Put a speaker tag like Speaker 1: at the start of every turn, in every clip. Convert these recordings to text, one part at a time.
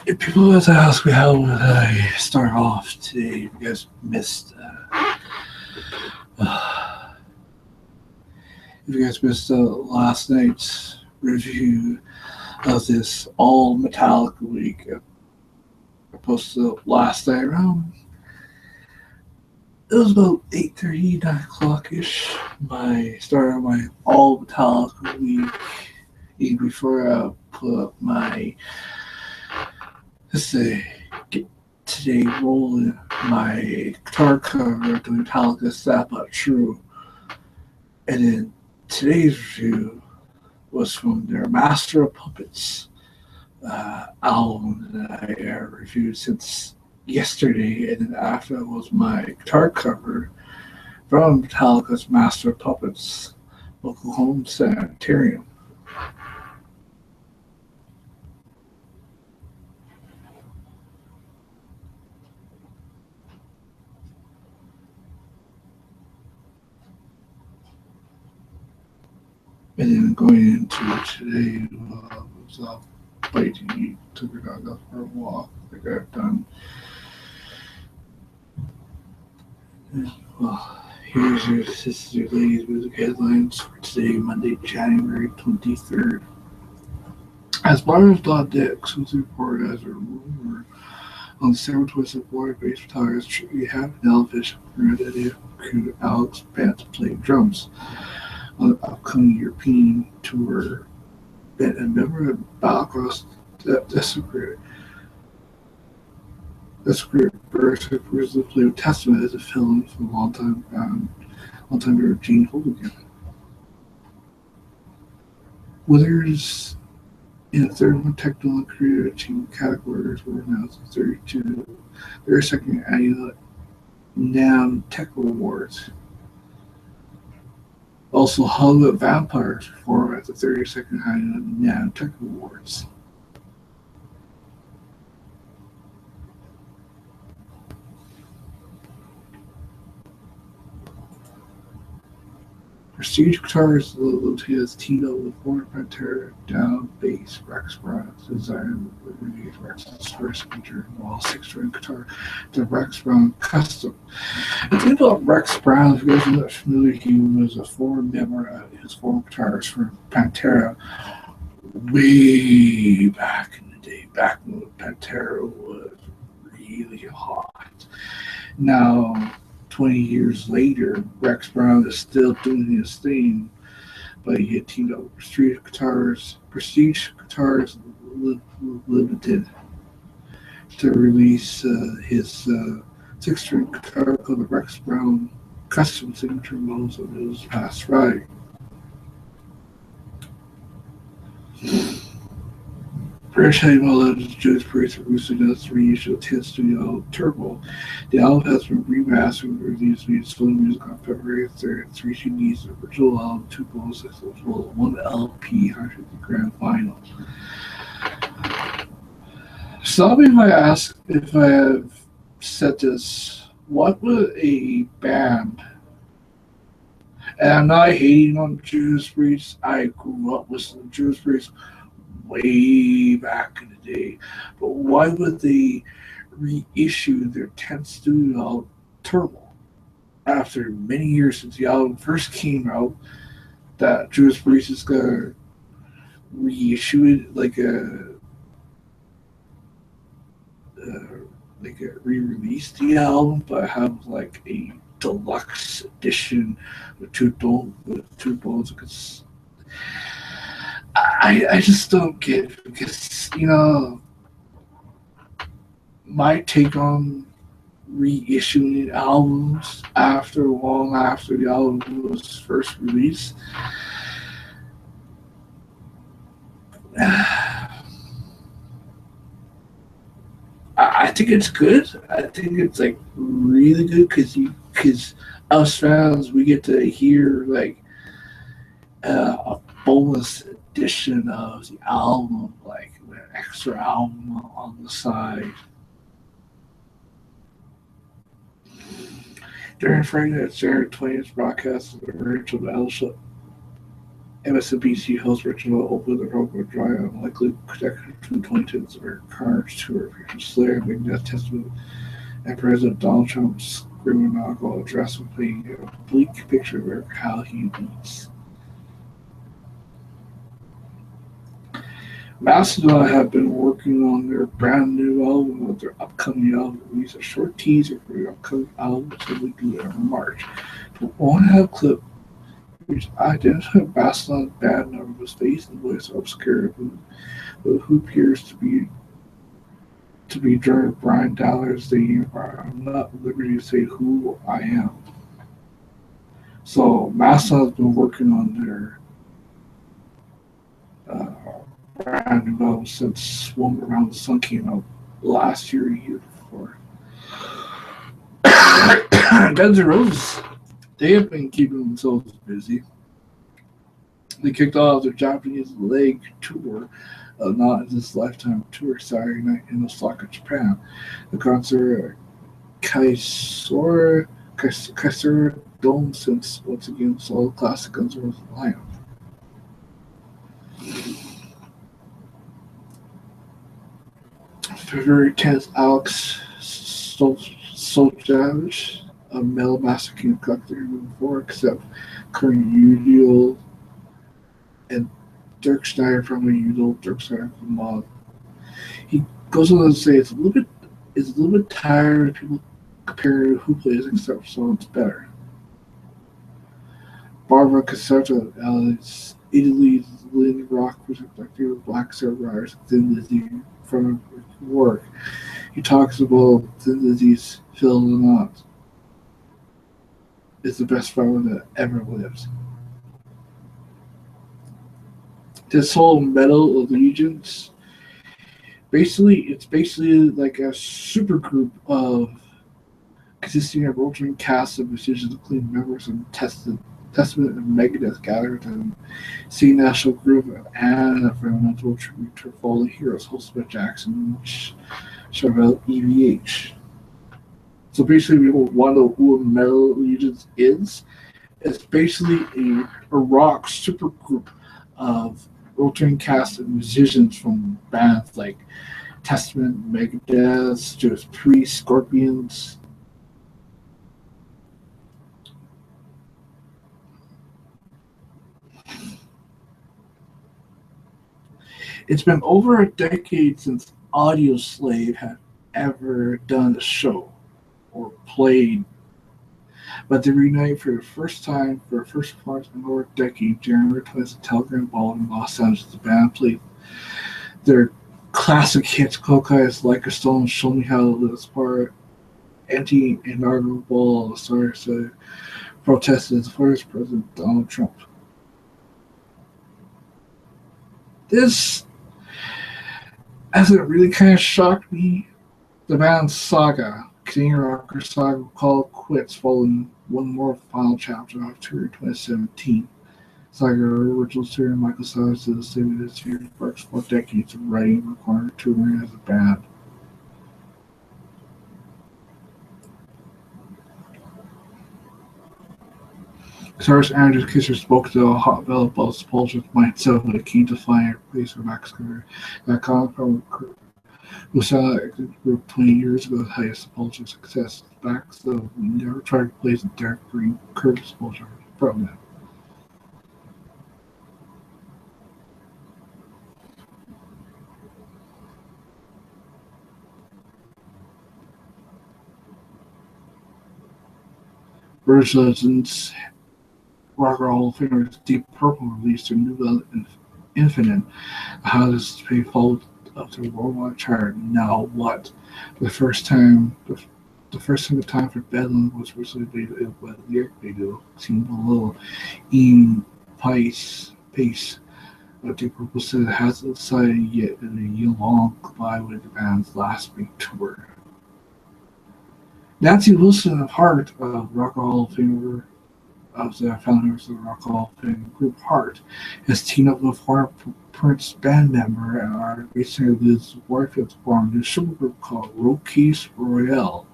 Speaker 1: If people always ask me how would I start off today, if you guys missed last night's review of this all Metallica week, I posted it last night around. It was about 8:30, 9 o'clock ish. My start of my all Metallica week, even before I put up my get today rolling my guitar cover of the Metallica Sad But True. And then today's review was from their Master of Puppets album that I reviewed since yesterday. And then after that was my guitar cover from Metallica's Master of Puppets Oklahoma Sanitarium. And then going into today was biting, took her dog out for a walk, like I've done. And, well, this is your ladies' music headlines for today, Monday, January 23rd. As Bars.Dix was reported as a rumor on December 24th, bass guitarist we have Elvis Representative crew Alex Pence playing drums on the upcoming European tour. And a member of Balacross Desecrated Burst originally played with Testament as a film for a long time ago, Gene Hooligan. Winners in the third one technical and creative achievement categories were announced in 32nd annual NAMM Technical Awards. Also, Hollywood Vampires performed at the 32nd annual NAMM Technical Awards. Prestige guitarist Lucius Tito with former Pantera down bass Rex Brown designed with Rex's first feature while 6-string guitar, the Rex Brown Custom. The thing about Rex Brown, if you guys are not familiar, he was a former member, his former guitarist for Pantera way back in the day, back when Pantera was really hot. Now, 20 years later, Rex Brown is still doing his thing, but he had teamed up with Prestige Guitars Limited to release his six-string guitar called the Rex Brown Custom Signature Models of his past ride. British heavy metal legend Judas Priest recently announced the reissue of 10th studio album Turbo. The album has been remastered and released via Sony Music on February 3rd. 3 CDs, the original album, 2 bonus episodes, 1 LP, 150 gram vinyl. Stop me if I have said this. What would a band, and I'm not hating on Judas Priest, I grew up listening to Judas Priest way back in the day, but why would they reissue their 10th studio album Turbo after many years since the album first came out? That Judas Priest is gonna reissue it like a re-release the album, but have like a deluxe edition with two bones. Because I just don't get it, because my take on reissuing albums long after the album was first released. I think it's good. I think it's like really good because us fans, we get to hear like a bonus edition of the album, like with an extra album on the side. During Friday's January 20th broadcast of the Rachel Battle Show, MSNBC host Rachel opened the road with dry unlikely connection to the 2010s American Carnage tour, featuring Slayer, Magneth, Testament, and President Donald Trump's screaming alcohol address and painting a bleak picture of America, how he beats. Mastodon have been working on their brand new album with their upcoming album. Release a short teaser for their upcoming album, which will be due in March. The one clip which identified Mastodon's band member was face and voice obscure, who appears to be during Brian Daller's singing. I'm not at liberty to say who I am. So Mastodon's been working on their brand new album since Swung Around the Sun came out last year, a year before. Guns N' Roses, they have been keeping themselves busy. They kicked off their Japanese leg tour, Not in This Lifetime tour, Saturday night in Osaka, Japan. The concert Kaisora Dome since once again saw classic Guns N' Roses lineup. February 10th, Alex Soljavich, a male masochistic collector moving forward, except current Udil and Dirk Schneider from a Udil, Dirk Schneider from Mod. He goes on to say it's a little bit tired of people comparing who plays except someone's better. Barbara Caserta, Italy's leading rock music collector with Black Sabbath writers, Thin Lizzy from work. He talks about Thin Lizzy's Phil Lynott is the best drummer that ever lived. This whole Metal Allegiance, it's basically like a super group consisting of rotating cast of musicians, including members of Testament and Megadeth gathered in C National Group and an environmental tribute to fallen heroes hosted by Jackson Chevelle EVH. So basically, what who Metal Allegiance is, it's basically a rock super group of rotating cast of musicians from bands like Testament, Megadeth, Judas Priest, Scorpions. It's been over a decade since Audioslave had ever done a show or played But they reunite for the first time for a first performance in over a decade. January 20th at Telegram Ball in Los Angeles. The band played their classic hits, Coca is Like a Stone, Show Me How to Live, as part anti-inaugural ball. The stars protested as far as President Donald Trump. This hasn't really kind of shocked me. The band Saga, Canadian rocker Saga, called quits following one more final chapter of tour 2017. Saga original singer Michael Saga said the statement this year sparks 4 decades of writing, recording, touring as a band. Guitarist Andrew Kisser spoke to a hot bell about Sepulture's mindset when it came to finding a place for Max career. That comment from who saw a group 20 years ago highest Sepulture success. Back so we never tried to replace the Derek Green Kurt Sepulture program. British Legends Rock and Roll Famous Deep Purple released their new album Infinite. How does they followed up the worldwide chart? Now what? The first time the time for Bedlam was originally played by the lyric video seen below. Ian Pace of Deep Purple said it hasn't decided yet in a year-long goodbye with the band's last big tour. Nancy Wilson of Heart of Rock and Roll Fame of the founders of the Rock Hall of Fame group Heart has teamed up with former Prince band member and artist recently Liz Warfield to form a new supergroup called Rockies Royale.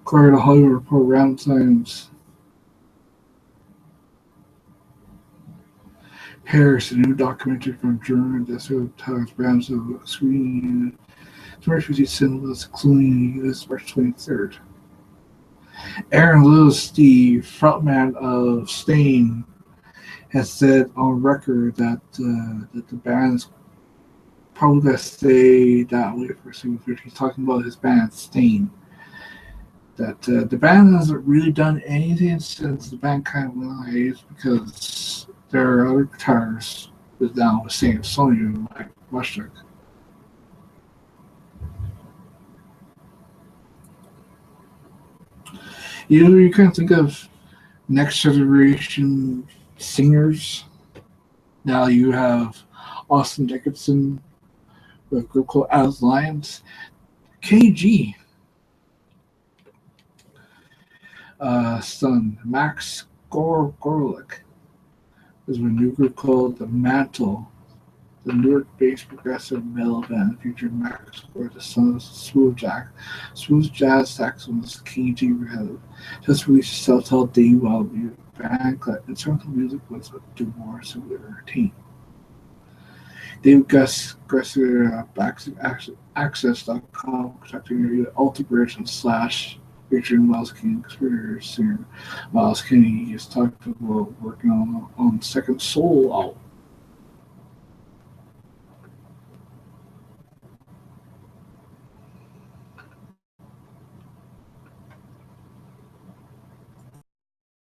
Speaker 1: According to Hollywood Report, Ramstein's Paris, a new documentary from German Desert Times brands of screening in 250 cinemas, including the US March 23rd. Aaron Lewis, the frontman of Stain, has said on record that that the band is probably going to stay that way for a single future. He's talking about his band, Stain. That the band hasn't really done anything since the band kind of went on hiatus because their other guitarists was down with singing Sony like Rushek. You can think of next generation singers. Now you have Austin Dickinson with a group called As Lions. KG son Max Gorlick is a new group called The Mantle. The Newark-based progressive metal band featured Max Gore, the son of smooth jazz saxophonist KG just released a self-titled debut album. The band collected instrumental music was do more similar team. David Gresser Access.com contacting interview Alter Bridge and Slash featuring Miles King, conspirator singer Miles Kinney. He has talked about working on the second Soul album.